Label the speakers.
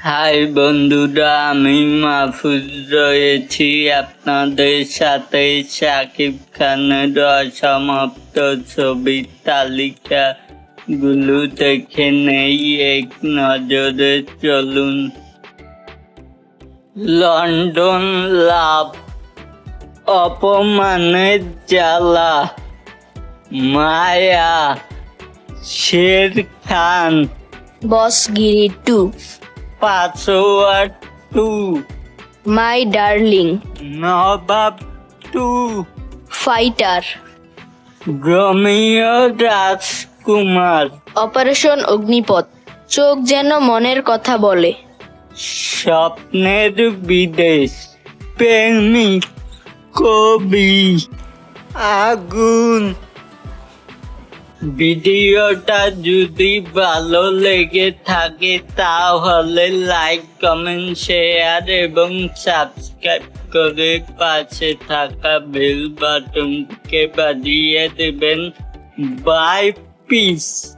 Speaker 1: High বন্ধুরা, আমি মাহফুজ রয়েছি আপনাদের সাথে। শাকিব খানের অসমাপ্ত ছবির তালিকা গুলো দেখে নেই এক নজরে। চলুন। লন্ডন লাভ, অপমানের জ্বালা, মায়া, Sher Khan,
Speaker 2: বসগিরি 2,
Speaker 1: password 2,
Speaker 2: my darling,
Speaker 1: Nawab 2,
Speaker 2: fighter,
Speaker 1: Romeo Rajkumar,
Speaker 2: operation Agnipath, চোখ যেন মনের কথা বলে,
Speaker 1: স্বপ্নের বিদেশ, প্রেমিক, কবি, আগুন। ভিডিওটা যদি ভালো লেগে থাকে তাহলে লাইক, কমেন্ট, শেয়ার এবং সাবস্ক্রাইব করে পাশে থাকা বেল বাটনকে বাজিয়ে দেবেন। Bye, piece.